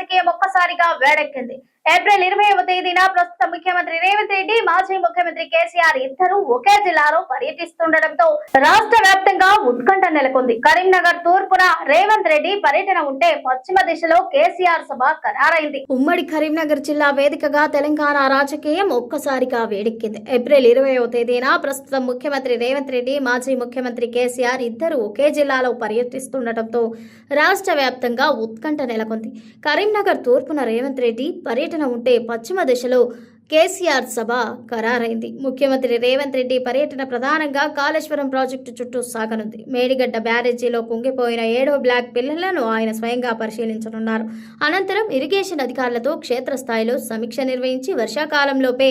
రాజకీయం ఒక్కసారిగా వేడెక్కింది. ఏప్రిల్ 20వ తేదీన ప్రస్తుత ముఖ్యమంత్రి రేవంత్ రెడ్డి, మాజీ ముఖ్యమంత్రి కేసీఆర్ ఇద్దరు ఒకే జిల్లాలో పర్యటిస్తుండటంతో రాష్ట్ర వ్యాప్తంగా ఉత్కంఠ నెలకొంది. కరీంనగర్ తూర్పున రేవంత్ రెడ్డి పర్యటన ఉంటే పశ్చిమ దిశలో కేసీఆర్ సభ ఖరారైంది. ఉమ్మడి కరీంనగర్ జిల్లా వేదికగా తెలంగాణ రాజకీయం ఒక్కసారిగా వేడెక్కింది. ఏప్రిల్ 20వ తేదీన ప్రస్తుత ముఖ్యమంత్రి రేవంత్ రెడ్డి, మాజీ ముఖ్యమంత్రి కేసీఆర్ ఇద్దరు ఒకే జిల్లాలో పర్యటిస్తుండటంతో రాష్ట్ర వ్యాప్తంగా ఉత్కంఠ నెలకొంది. కరీంనగర్ తూర్పున రేవంత్ రెడ్డి పర్యటన ఉంటే పశ్చిమ దిశలో కేసీఆర్ సభ ఖరారైంది. ముఖ్యమంత్రి రేవంత్ రెడ్డి పర్యటన ప్రధానంగా కాళేశ్వరం ప్రాజెక్టు చుట్టూ సాగనుంది. మేడిగడ్డ బ్యారేజీలో కుంగిపోయిన 7 బ్లాక్ పిల్లలను ఆయన స్వయంగా పరిశీలించనున్నారు. అనంతరం ఇరిగేషన్ అధికారులతో క్షేత్రస్థాయిలో సమీక్ష నిర్వహించి వర్షాకాలంలోపే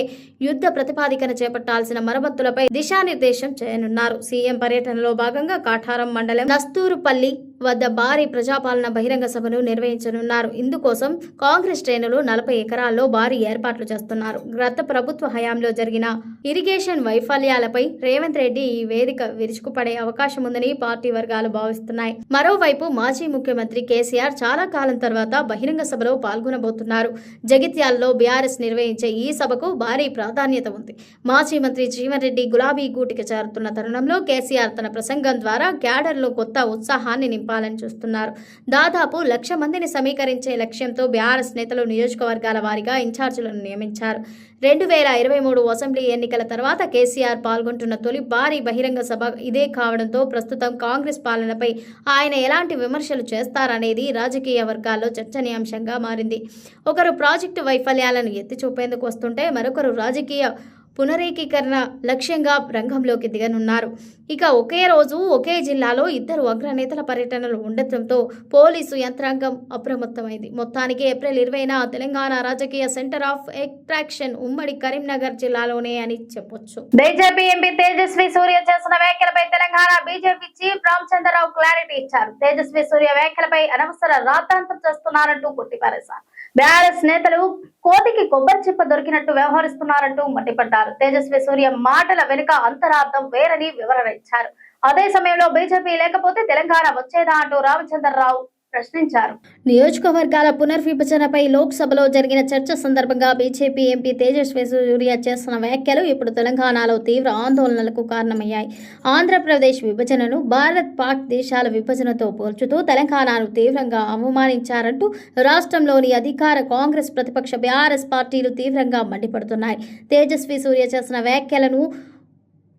యుద్ధ ప్రతిపాదికన చేపట్టాల్సిన మరమ్మతులపై దిశానిర్దేశం చేయనున్నారు. సీఎం పర్యటనలో భాగంగా కాఠారం మండలం నస్తూరుపల్లి వద్ద భారీ ప్రజాపాలన బహిరంగ సభను నిర్వహించనున్నారు. ఇందుకోసం కాంగ్రెస్ శ్రేణులు 40 ఎకరాల్లో భారీ ఏర్పాట్లు చేస్తున్నారు. గత ప్రభుత్వ హయాంలో జరిగిన ఇరిగేషన్ వైఫల్యాలపై రేవంత్ రెడ్డి ఈ వేదిక విరుచుకుపడే అవకాశం ఉందని పార్టీ వర్గాలు భావిస్తున్నాయి. మరోవైపు మాజీ ముఖ్యమంత్రి కేసీఆర్ చాలా కాలం తర్వాత బహిరంగ సభలో పాల్గొనబోతున్నారు. జగిత్యాలలో బీఆర్ఎస్ నిర్వహించే ఈ సభకు భారీ ప్రాధాన్యత ఉంది. మాజీ మంత్రి జీవన్ రెడ్డి గులాబీ గూటికి చేరుతున్న తరుణంలో కేసీఆర్ తన ప్రసంగం ద్వారా క్యాడర్లో కొత్త ఉత్సాహాన్ని నింపాలని చూస్తున్నారు. దాదాపు 1,00,000 మందిని సమీకరించే లక్ష్యంతో బీఆర్ఎస్ నేతలు నియోజకవర్గాల వారీగా ఇన్ఛార్జీలను నియమించారు. 2023 అసెంబ్లీ ఎన్నికల తర్వాత కేసీఆర్ పాల్గొంటున్న తొలి భారీ బహిరంగ సభ ఇదే కావడంతో ప్రస్తుతం కాంగ్రెస్ పాలనపై ఆయన ఎలాంటి విమర్శలు చేస్తారనేది రాజకీయ వర్గాల్లో చర్చనీయాంశంగా మారింది. ఒకరు ప్రాజెక్టు వైఫల్యాలను ఎత్తి చూపేందుకు వస్తుంటే మరొకరు రాజకీయ పునరేకీకరణ లక్ష్యంగా రంగంలోకి దిగనున్నారు. ఇక ఒకే రోజు ఒకే జిల్లాలో ఇద్దరు అగ్రనేతల పర్యటనలు ఉండటంతో పోలీసు యంత్రాంగం అప్రమత్తమైంది. మొత్తానికి ఏప్రిల్ 20న తెలంగాణ రాజకీయ సెంటర్ ఆఫ్ అట్రాక్షన్ ఉమ్మడి కరీంనగర్ జిల్లాలోనే అని చెప్పొచ్చు. బీజేపీ ఎంపీ తేజస్వి సూర్య చేసిన వ్యాఖ్యలపై Telangana BJP chief Ramachandra Rao clarity ఇచ్చారు. తేజస్వి సూర్య వ్యాఖ్యలపై అనవసర రాద్ధాంతం చేస్తున్నారంటూ కొట్టిపారేశారు. బీఆర్ఎస్ నేతలు కోతికి కొబ్బరి చిప్ప దొరికినట్టు వ్యవహరిస్తున్నారంటూ మండిపడ్డారు. తేజస్వి సూర్య మాటల వెనుక అంతరార్థం వేరని వివరణ ఇచ్చారు. అదే సమయంలో బీజేపీ లేకపోతే తెలంగాణ వచ్చేదా అంటూ రామచంద్రరావు ప్రశ్నించారు. నియోజకవర్గాల పునర్విభజనపై లోక్సభలో జరిగిన చర్చ సందర్భంగా బీజేపీ ఎంపీ తేజస్వి సూర్య చేసిన వ్యాఖ్యలు ఇప్పుడు తెలంగాణలో తీవ్ర ఆందోళనలకు కారణమయ్యాయి. ఆంధ్రప్రదేశ్ విభజనను భారత్ పాక్ దేశాల విభజనతో పోల్చుతూ తెలంగాణను తీవ్రంగా అవమానించారంటూ రాష్ట్రంలోని అధికార కాంగ్రెస్, ప్రతిపక్ష బీఆర్ఎస్ పార్టీలు తీవ్రంగా మండిపడుతున్నాయి. తేజస్వి సూర్య చేసిన వ్యాఖ్యలను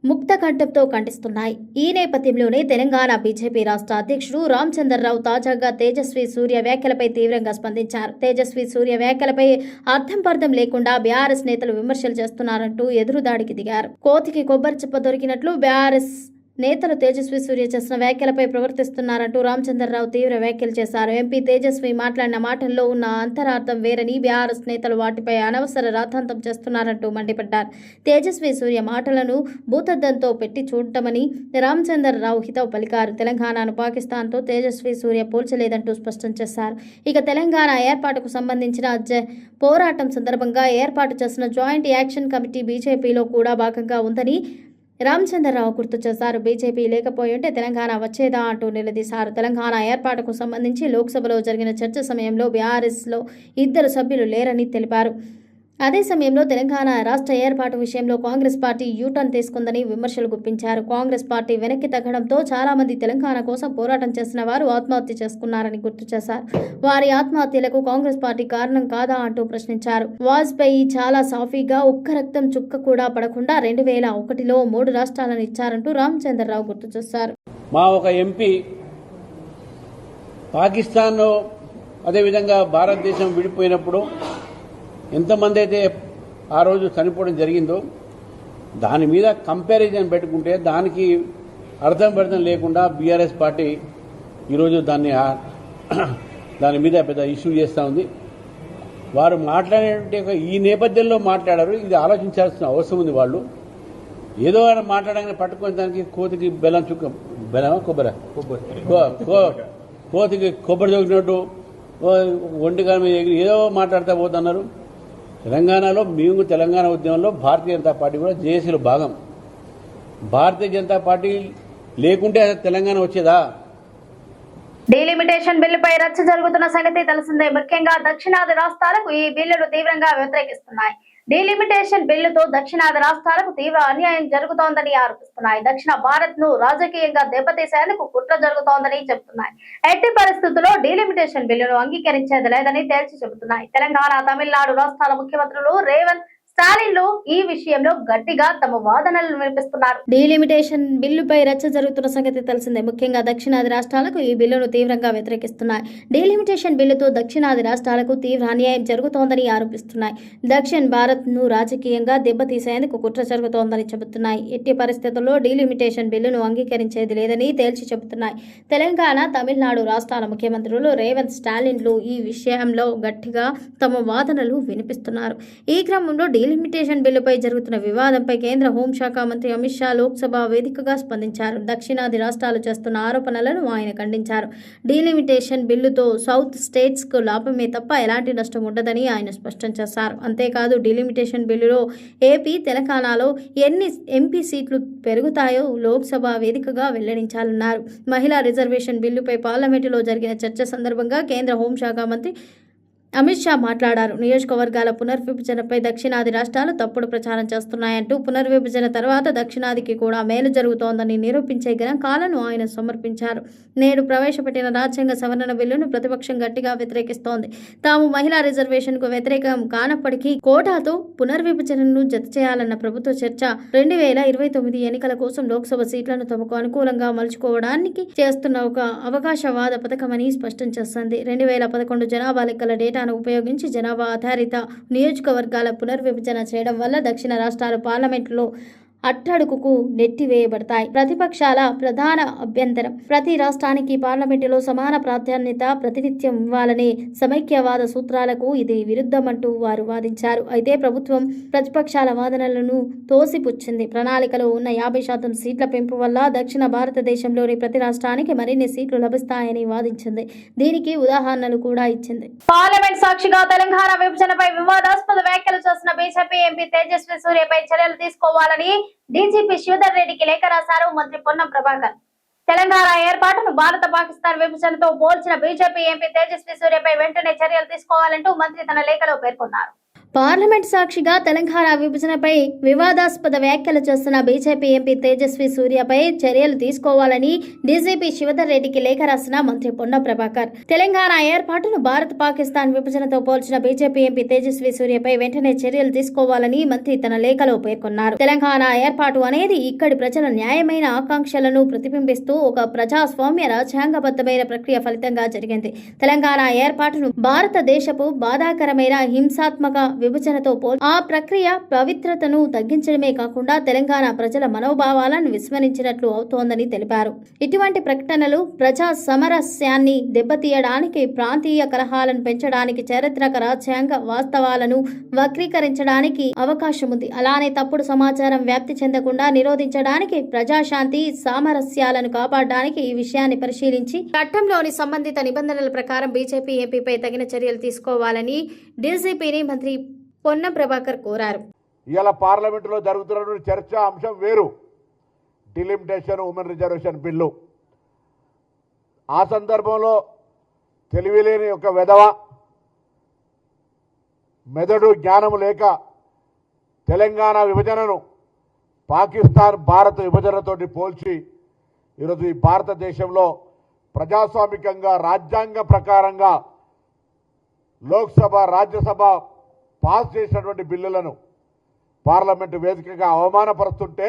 ముక్తకంఠంతో ఖండిస్తున్నాయి. ఈ నేపథ్యంలోనే తెలంగాణ బీజేపీ రాష్ట్ర అధ్యక్షుడు రామచంద్రరావు తాజాగా తేజస్వి సూర్య వ్యాఖ్యలపై తీవ్రంగా స్పందించారు. తేజస్వి సూర్య వ్యాఖ్యలపై అర్థం లేకుండా బీఆర్ఎస్ నేతలు విమర్శలు చేస్తున్నారంటూ ఎదురుదాడికి దిగారు. కోతికి కొబ్బరి చిప్ప దొరికినట్లు బీఆర్ఎస్ నేతలు తేజస్వి సూర్య చేసిన వ్యాఖ్యలపై ప్రవర్తిస్తున్నారంటూ రామచంద్రరావు తీవ్ర వ్యాఖ్యలు చేశారు. ఎంపీ తేజస్వి మాట్లాడిన మాటల్లో ఉన్న అంతరార్థం వేరని బీఆర్ఎస్ నేతలు వాటిపై అనవసర రాద్ధాంతం చేస్తున్నారంటూ మండిపడ్డారు. తేజస్వి సూర్య మాటలను భూతద్దంతో పెట్టి చూడటమని రామచంద్రరావు హితవు పలికారు. తెలంగాణను పాకిస్తాన్తో తేజస్వి సూర్య పోల్చలేదంటూ స్పష్టం చేశారు. ఇక తెలంగాణ ఏర్పాటుకు సంబంధించిన పోరాటం సందర్భంగా ఏర్పాటు చేసిన జాయింట్ యాక్షన్ కమిటీ బీజేపీలో కూడా భాగంగా ఉందని రామచంద్రరావు గుర్తు చేశారు. బీజేపీ లేకపోయింటే తెలంగాణ వచ్చేదా అంటూ నిలదీశారు. తెలంగాణ ఏర్పాటుకు సంబంధించి లోక్సభలో జరిగిన చర్చ సమయంలో బీఆర్ఎస్లో 2 సభ్యులు లేరని తెలిపారు. అదే సమయంలో తెలంగాణ రాష్ట్ర ఏర్పాటు విషయంలో కాంగ్రెస్ పార్టీ యూటర్న్ తీసుకుందని విమర్శలు గుప్పించారు. కాంగ్రెస్ పార్టీ వెనక్కి తగ్గడంతో చాలా మంది తెలంగాణ కోసం పోరాటం చేసిన వారు ఆత్మహత్య చేసుకున్నారని గుర్తు చేశారు. వారి ఆత్మహత్యలకు కాంగ్రెస్ పార్టీ కారణం కాదా అంటూ ప్రశ్నించారు. వాజ్పేయి చాలా సాఫీగా ఒక్క రక్తం చుక్క కూడా పడకుండా 2001లో 3 రాష్ట్రాలను ఇచ్చారంటూ రామచంద్రరావు గుర్తు చేశారు. మా ఒక ఎంపీ పాకిస్తాన్ అదేవిధంగా భారతదేశం విడిపోయినప్పుడు ఎంతమంది అయితే ఆ రోజు చనిపోవడం జరిగిందో దాని మీద కంపారిజన్ పెట్టుకుంటే దానికి అర్థం లేకుండా బీఆర్ఎస్ పార్టీ ఈరోజు దాని మీద పెద్ద ఇష్యూ చేస్తూ ఉంది. వారు మాట్లాడే ఈ నేపథ్యంలో మాట్లాడారు. ఇది ఆలోచించాల్సిన అవసరం ఉంది. వాళ్ళు ఏదో మాట్లాడగానే పట్టుకునే దానికి కోతికి బెల్లం చుక్క బెల్లమా కోతికి కొబ్బరి చొక్కినట్టు ఒంటిగా మీద ఎగిరి ఏదో మాట్లాడుతూ పోతున్నారు. తెలంగాణలో మేము తెలంగాణ ఉద్యమంలో భారతీయ జనతా పార్టీ కూడా జేఏసీలో భాగం. భారతీయ జనతా పార్టీ లేకుంటే తెలంగాణ వచ్చేదా? డీలిమిటేషన్ బిల్లుపై రచ్చ జరుగుతున్న సంగతి తెలిసిందే. ముఖ్యంగా దక్షిణాది రాష్ట్రాలకు ఈ బిల్లులు తీవ్రంగా వ్యతిరేకిస్తున్నాయి. డీలిమిటేషన్ బిల్లుతో దక్షిణాది రాష్ట్రాలకు తీవ్ర అన్యాయం జరుగుతోందని ఆరోపిస్తున్నాయి. దక్షిణ భారత్ ను రాజకీయంగా దెబ్బతీసేందుకు కుట్ర జరుగుతోందని చెబుతున్నాయి. ఎట్టి పరిస్థితుల్లో డీలిమిటేషన్ బిల్లును అంగీకరించేది లేదని తేల్చి చెబుతున్నాయి. తెలంగాణ, తమిళనాడు రాష్ట్రాల ముఖ్యమంత్రులు రేవంత్, స్టాలిన్లు ఈ విషయంలో గట్టిగా తమ వాదనలను వినిపిస్తున్నారు. డీలిమిటేషన్ బిల్లుపై రచ్చ జరుగుతున్న సంగతి తెలిసిందే. ముఖ్యంగా దక్షిణాది రాష్ట్రాలకు ఈ బిల్లును తీవ్రంగా వ్యతిరేకిస్తున్నాయి. డీలిమిటేషన్ బిల్లుతో దక్షిణాది రాష్ట్రాలకు తీవ్ర అన్యాయం జరుగుతోందని ఆరోపిస్తున్నాయి. దక్షిణ భారత్ ను రాజకీయంగా దెబ్బతీసేందుకు కుట్ర జరుగుతోందని చెబుతున్నాయి. ఎట్టి పరిస్థితుల్లో డీలిమిటేషన్ బిల్లును అంగీకరించేది లేదని తేల్చి చెబుతున్నాయి. తెలంగాణ, తమిళనాడు రాష్ట్రాల ముఖ్యమంత్రులు రేవంత్, స్టాలిన్లు ఈ విషయంలో గట్టిగా తమ వాదనలు వినిపిస్తున్నారు. ఈ క్రమంలో డీలిమిటేషన్ బిల్లుపై జరుగుతున్న వివాదంపై కేంద్ర హోంశాఖ మంత్రి అమిత్ షా లోక్సభ వేదికగా స్పందించారు. దక్షిణాది రాష్ట్రాలు చేస్తున్న ఆరోపణలను ఆయన ఖండించారు. డీలిమిటేషన్ బిల్లుతో సౌత్ స్టేట్స్ కు లాభమే తప్ప ఎలాంటి నష్టం ఉండదని ఆయన స్పష్టం చేశారు. అంతేకాదు డీలిమిటేషన్ బిల్లులో ఏపీ, తెలంగాణలో ఎన్ని ఎంపీ సీట్లు పెరుగుతాయో లోక్సభ వేదికగా వెల్లడించాలన్నారు. మహిళా రిజర్వేషన్ బిల్లుపై పార్లమెంటులో జరిగిన చర్చ సందర్భంగా కేంద్ర హోంశాఖ మంత్రి అమిత్ షా మాట్లాడారు. నియోజకవర్గాల పునర్విభజనపై దక్షిణాది రాష్ట్రాలు తప్పుడు ప్రచారం చేస్తున్నాయంటూ పునర్విభజన తర్వాత దక్షిణాదికి కూడా మేలు జరుగుతోందని నిరూపించే గణాంకాలను ఆయన సమర్పించారు. నేడు ప్రవేశపెట్టిన రాజ్యాంగ సవరణ బిల్లును ప్రతిపక్షం గట్టిగా వ్యతిరేకిస్తోంది. తాము మహిళా రిజర్వేషన్కు వ్యతిరేకం కానప్పటికీ కోటాతో పునర్విభజనను జత చేయాలన్న ప్రభుత్వ చర్చ 2029 ఎన్నికల కోసం లోక్సభ సీట్లను తమకు అనుకూలంగా మలుచుకోవడానికి చేస్తున్న ఒక అవకాశవాద పథకమని స్పష్టం చేస్తోంది. 2011 జనాభా లెక్కల డేటా ఉపయోగించి జనాభా ఆధారిత నియోజకవర్గాల పునర్విభజన చేయడం వల్ల దక్షిణ రాష్ట్రాలు పార్లమెంటులో అట్టడుగుకు నెట్టివేయబడతాయి. ప్రతిపక్షాల ప్రధాన అభ్యంతరం ప్రతి రాష్ట్రానికి పార్లమెంటులో సమాన ప్రాధాన్యత ప్రాతినిధ్యం ఇవ్వాలనే సమైక్యవాద సూత్రాలకు ఇది విరుద్ధమంటూ వారు వాదించారు. అయితే ప్రభుత్వం ప్రతిపక్షాల వాదనలను తోసిపుచ్చింది. ప్రణాళికలో ఉన్న 50% సీట్ల పెంపు వల్ల దక్షిణ భారతదేశంలోని ప్రతి రాష్ట్రానికి మరిన్ని సీట్లు లభిస్తాయని వాదించింది. దీనికి ఉదాహరణలు కూడా ఇచ్చింది. పార్లమెంట్ సాక్షిగా తెలంగాణ విభజనపై వివాదాస్పద వ్యాఖ్యలు చేసిన బీజేపీ ఎంపీ తేజస్వి సూర్యపై చర్యలు తీసుకోవాలని డీజీపీ శ్రీధర్ రెడ్డికి లేఖ రాశారు మంత్రి పొన్నం ప్రభాకర్. తెలంగాణ ఏర్పాటును భారత పాకిస్తాన్ విభజనతో పోల్చిన బీజేపీ ఎంపీ తేజస్వి సూర్యపై వెంటనే చర్యలు తీసుకోవాలంటూ మంత్రి తన లేఖలో పేర్కొన్నారు. పార్లమెంట్ సాక్షిగా తెలంగాణ విభజనపై వివాదాస్పద వ్యాఖ్యలు చేస్తున్న బీజేపీ ఎంపీ తేజస్వి సూర్యపై చర్యలు తీసుకోవాలని డీజీపీ శ్రీధర్ రెడ్డికి లేఖ రాసిన మంత్రి పొన్నం ప్రభాకర్. తెలంగాణ ఏర్పాటును భారత పాకిస్తాన్ విభజనతో పోల్చిన బీజేపీ ఎంపీ తేజస్వి సూర్యపై వెంటనే చర్యలు తీసుకోవాలని మంత్రి తన లేఖలో పేర్కొన్నారు. తెలంగాణ ఏర్పాటు అనేది ఇక్కడి ప్రజల న్యాయమైన ఆకాంక్షలను ప్రతిబింబిస్తూ ఒక ప్రజాస్వామ్య రాజ్యాంగబద్ధమైన ప్రక్రియ ఫలితంగా జరిగింది. తెలంగాణ ఏర్పాటును భారతదేశపు బాధాకరమైన హింసాత్మక విభజనతో ఆ ప్రక్రియ పవిత్రతను తగ్గించడమే కాకుండా తెలంగాణ ప్రజల మనోభావాలను విస్మరించినట్లు అవుతోందని తెలిపారు. ఇటువంటి ప్రకటనలు ప్రజా సమరస్యాన్ని దెబ్బతీయడానికి, ప్రాంతీయ కలహాలను పెంచడానికి, చారిత్రక రాజ్యాంగ వాస్తవాలను వక్రీకరించడానికి అవకాశం ఉంది. అలానే తప్పుడు సమాచారం వ్యాప్తి చెందకుండా నిరోధించడానికి, ప్రజాశాంతి సామరస్యాలను కాపాడడానికి ఈ విషయాన్ని పరిశీలించి చట్టంలోని సంబంధిత నిబంధనల ప్రకారం బీజేపీ ఎంపీపై తగిన చర్యలు తీసుకోవాలని డీజీపీని మంత్రి పొన్నం ప్రభాకర్ కోరారు. ఇవాళ పార్లమెంటులో జరుగుతున్నటువంటి చర్చ అంశం వేరు, డిలిమిటేషన్, ఉమెన్ రిజర్వేషన్ బిల్లు. ఆ సందర్భంలో తెలివిలేని ఒక వెధవ, మెదడు జ్ఞానము లేక తెలంగాణ విభజనను పాకిస్తాన్ భారత విభజనతోటి పోల్చి ఈరోజు ఈ భారతదేశంలో ప్రజాస్వామికంగా రాజ్యాంగ ప్రకారంగా లోక్సభ, రాజ్యసభ పాస్ చేసినటువంటి బిల్లులను పార్లమెంటు వేదికగా అవమానపరుస్తుంటే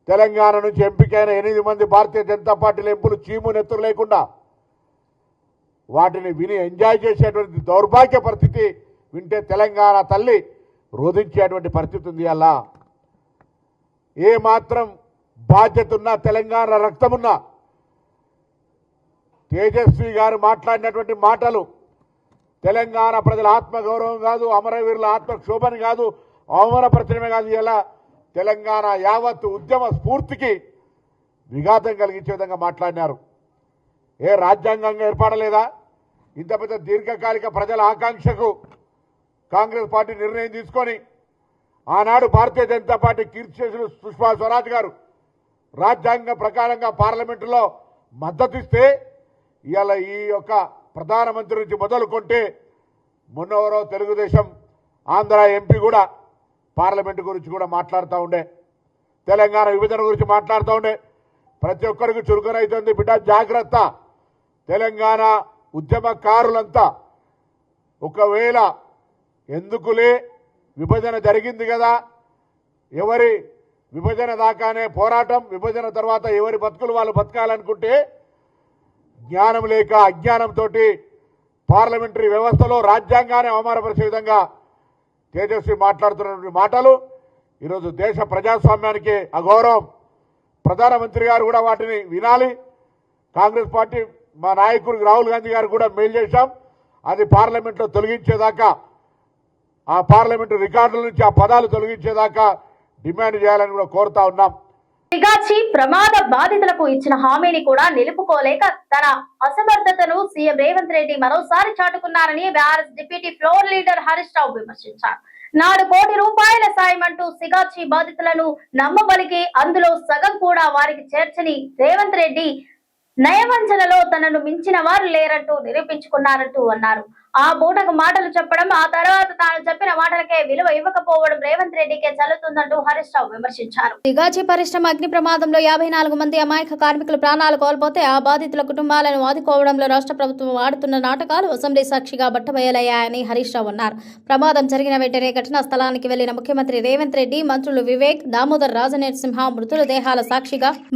తెలంగాణ నుంచి ఎంపికైన 8 మంది భారతీయ జనతా పార్టీల ఎంపీలు చీము నెత్తురు లేకుండా వాటిని విని ఎంజాయ్ చేసేటువంటి దౌర్భాగ్య పరిస్థితి వింటే తెలంగాణ తల్లి రోధించేటువంటి పరిస్థితి ఉంది. అలా ఏ మాత్రం బాధ్యత ఉన్నా, తెలంగాణ రక్తమున్నా తేజస్వి గారు మాట్లాడినటువంటి మాటలు తెలంగాణ ప్రజల ఆత్మగౌరవం కాదు, అమరవీరుల ఆత్మక్షోభని కాదు, అవమానపరచడమే కాదు, ఇలా తెలంగాణ యావత్తు ఉద్యమ స్ఫూర్తికి విఘాతం కలిగించే విధంగా మాట్లాడినారు. ఏ రాజ్యాంగంగా ఏర్పడలేదా? ఇంత పెద్ద దీర్ఘకాలిక ప్రజల ఆకాంక్షకు కాంగ్రెస్ పార్టీ నిర్ణయం తీసుకొని ఆనాడు భారతీయ జనతా పార్టీ కీర్తిశేషులు సుష్మా స్వరాజ్ గారు రాజ్యాంగ ప్రకారంగా పార్లమెంటులో మద్దతు ఇస్తే ఇవాళ ఈ యొక్క ప్రధానమంత్రి నుంచి మొదలుకొంటే మొన్నవరో తెలుగుదేశం ఆంధ్ర ఎంపీ కూడా పార్లమెంటు గురించి కూడా మాట్లాడుతూ ఉండే, తెలంగాణ విభజన గురించి మాట్లాడుతూ ఉండే. ప్రతి ఒక్కరికి చురుకనైతుంది. బిడ్డ జాగ్రత్త. తెలంగాణ ఉద్యమకారులంతా ఒకవేళ ఎందుకులే విభజన జరిగింది కదా, ఎవరి విభజన దాకానే పోరాటం, విభజన తర్వాత ఎవరి బతుకులు వాళ్ళు బతకాలనుకుంటే జ్ఞానం లేక అజ్ఞానంతో పార్లమెంటరీ వ్యవస్థలో రాజ్యాంగాన్ని అవమానపరిచే విధంగా తేజస్వి మాట్లాడుతున్నటువంటి మాటలు ఈరోజు దేశ ప్రజాస్వామ్యానికి అగౌరవం. ప్రధానమంత్రి గారు కూడా వాటిని వినాలి. కాంగ్రెస్ పార్టీ మా నాయకుడికి రాహుల్ గాంధీ గారు కూడా మెయిల్ చేశాం. అది పార్లమెంట్లో తొలగించేదాకా, ఆ పార్లమెంటు రికార్డుల నుంచి ఆ పదాలు తొలగించేదాకా డిమాండ్ చేయాలని కూడా కోరుతా ఉన్నాం. సిగాచి ప్రమాద బాధితులకు ఇచ్చిన హామీని కూడా నిలుపుకోలేక తన అసమర్థతను సీఎం రేవంత్ రెడ్డి మరోసారి చాటుకున్నారని BRS deputy floor leader Harish Rao విమర్శించారు. 4 కోట్ల రూపాయల సాయం అంటూ సిగాచి బాధితులను నమ్మబలికి అందులో సగం కూడా వారికి చేర్చని రేవంత్ రెడ్డి నయవంచనలో తనను మించిన వారు లేరంటూ నిరూపించుకున్నారంటూ అన్నారు. ఆ బూటకు మాటలు చెప్పడం, ఆ తర్వాత తాను చెప్పిన మాటలకే విలువ ఇవ్వకపోవడం రేవంత్ రెడ్డికే చెల్లుతుందంటూ హరీష్ రావు విమర్శించారు. సిగాచి పరిశ్రమ అగ్ని ప్రమాదంలో 54 మంది అమాయక కార్మికులు ప్రాణాలు కోల్పోతే ఆ బాధితుల కుటుంబాలను ఆదుకోవడంలో రాష్ట్ర ప్రభుత్వం ఆడుతున్న నాటకాలు అసెంబ్లీ సాక్షిగా బట్టబయలయ్యాయని హరీష్ రావు అన్నారు. ప్రమాదం జరిగిన వెంటనే ఘటనా స్థలానికి వెళ్లిన ముఖ్యమంత్రి రేవంత్ రెడ్డి, మంత్రులు వివేక్, దామోదర్ రాజనరసింహ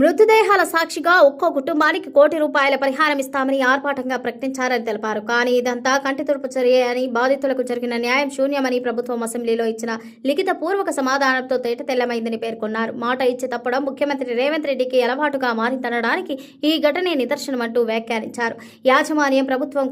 మృతదేహాల సాక్షిగా ఒక్కో కుటుంబానికి 1 కోటి రూపాయల పరిహారం ఇస్తామని ఆర్భాటంగా ప్రకటించారని తెలిపారు. కానీ ఇదంతా కంటితుడుపు చర్య అని, బాధితులకు జరిగిన న్యాయం శూన్యమని ప్రభుత్వం అసెంబ్లీలో ఇచ్చిన లిఖిత పూర్వక సమాధానంతో తేటతెల్లమైందని పేర్కొన్నారు. మాట ఇచ్చి తప్పడం ముఖ్యమంత్రి రేవంత్ రెడ్డికి అలవాటుగా మారిందనడానికి ఈ ఘటనే నిదర్శనమంటూ వ్యాఖ్యానించారు. యాజమాన్యం ప్రభుత్వం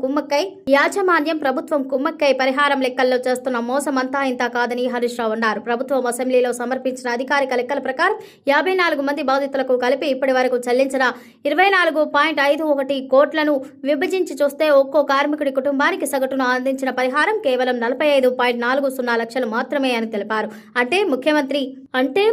కుమ్మక్కై పరిహారం లెక్కల్లో చేస్తున్న మోసం అంతా ఇంత కాదని హరీష్ రావు అన్నారు. ప్రభుత్వం అసెంబ్లీలో సమర్పించిన అధికారిక లెక్కల ప్రకారం 54 మంది బాధితులకు కలిపి ఇప్పటి వరకు చెల్లించిన 24.51 కోట్లను విభజించి చూస్తే ఒక్కో కార్మికుడి కుటుంబానికి సగటున అందించిన పరిహారం కేవలం 45.40 లక్షలు మాత్రమే అని తెలిపారు. అంటే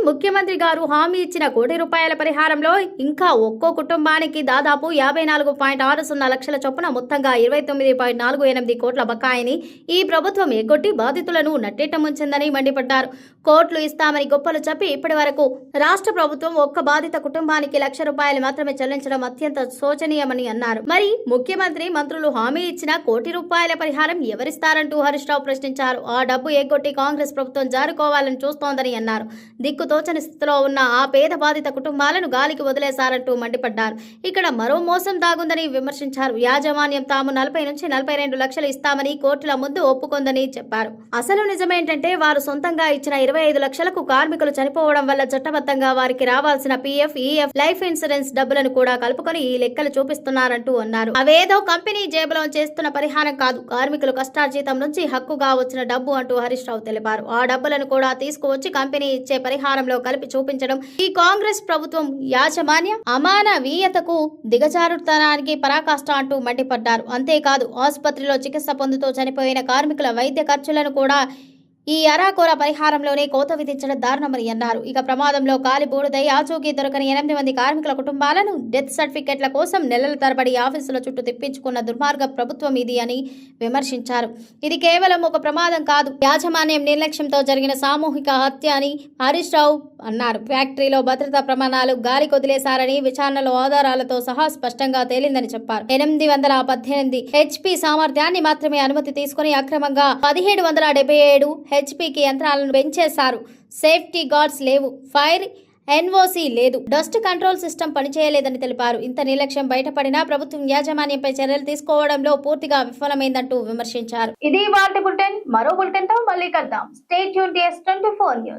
ముఖ్యమంత్రి గారు హామీ ఇచ్చిన 1 కోటి రూపాయల పరిహారంలో ఇంకా ఒక్కో కుటుంబానికి దాదాపు 54.60 లక్షల చొప్పున మొత్తంగా 29.48 కోట్ల బకాయిని ఈ ప్రభుత్వం ఎగ్గొట్టి బాధితులను నట్టేట ముంచిందని మండిపడ్డారు. కోట్లు ఇస్తామని గొప్పలు చెప్పి ఇప్పటి వరకు రాష్ట్ర ప్రభుత్వం ఒక్క బాధిత కుటుంబానికి 1 లక్ష రూపాయలు మాత్రమే చెల్లించడం అత్యంత శోచనీయమని అన్నారు. మరి ముఖ్యమంత్రి, మంత్రులు హామీ ఇచ్చిన 1 కోటి రూపాయల పరిహారం ఎవరిస్తారంటూ హరీష్ రావు ప్రశ్నించారు. ఆ డబ్బు ఎగ్గొట్టి కాంగ్రెస్ ప్రభుత్వం జారుకోవాలని చూస్తోందని అన్నారు. దిక్కుతోచని స్థితిలో ఉన్న ఆ పేద బాధిత కుటుంబాలను గాలికి వదిలేశారంటూ మండిపడ్డారు. ఇక్కడ మరో మోసం దాగుందని విమర్శించారు. యాజమాన్యం తాము 40 నుంచి 42 లక్షలు ఇస్తామని కోర్టుల ముందు ఒప్పుకుందని చెప్పారు. అసలు నిజమేంటంటే వారు సొంతంగా ఇచ్చిన 25 లక్షలకు కార్మికులు చనిపోవడం వల్ల చట్టబద్ధంగా వారికి రావాల్సిన పీఎఫ్, ఈఎఫ్, లైఫ్ ఇన్సూరెన్స్ డబ్బులను కూడా కలుపుకొని ఈ లెక్కలు చూపిస్తున్నారంటూ అన్నారు. అవేదో కంపెనీ జేబులో చేస్తున్న పరిహారం కాదు, కార్మికులు కష్టార్జితం నుంచి హక్కుగా వచ్చిన డబ్బు అంటూ హరీష్ రావు తెలిపారు. ఆ డబ్బులను కూడా తీసుకువచ్చి కంపెనీ ఇచ్చే పరిహారంలో కలిపి చూపించడం ఈ కాంగ్రెస్ ప్రభుత్వం యాజమాన్య అమానవీయతకు దిగజారుతనానికి పరాకాష్ట అంటూ మండిపడ్డారు. అంతేకాదు ఆసుపత్రిలో చికిత్స పొందుతూ చనిపోయిన కార్మికుల వైద్య ఖర్చులను కూడా ఈ అరాకొర పరిహారంలోనే కోత విధించడం దారుణమని అన్నారు. ఇక ప్రమాదంలో కాలి బూడిదై ఆచూకీ దొరకని 8 మంది కార్మికుల కుటుంబాలను డెత్ సర్టిఫికెట్ల కోసం నెలల తరబడి ఆఫీసుల చుట్టూ తిప్పించుకున్న దుర్మార్గ ప్రభుత్వం ఇది అని విమర్శించారు. ఇది కేవలం ఒక ప్రమాదం కాదు, యాజమాన్యం నిర్లక్ష్యంతో జరిగిన సామూహిక హత్య అని హరీష్ రావు అన్నారు. ఫ్యాక్టరీలో భద్రతా ప్రమాణాలు గాలి కొదిలేశారని విచారణలో ఆధారాలతో సహా స్పష్టంగా తేలిందని చెప్పారు. 818 HP సామర్థ్యాన్ని మాత్రమే అనుమతి తీసుకుని అక్రమంగా 1777 HPకి యంత్రాలను పెంచేశారు. సేఫ్టీ గార్డ్స్ లేవు, ఫైర్ NOC లేదు, డస్ట్ కంట్రోల్ సిస్టమ్ పనిచేయలేదని తెలిపారు. ఇంత నిర్లక్ష్యం బయటపడినా ప్రభుత్వం యాజమాన్యంపై చర్యలు తీసుకోవడంలో పూర్తిగా విఫలమైందంటూ విమర్శించారు. ఇది వార్త బులెటిన్. మరో బులెటిన్ తో మళ్ళీ కలుద్దాం. Stay tuned. S24 news.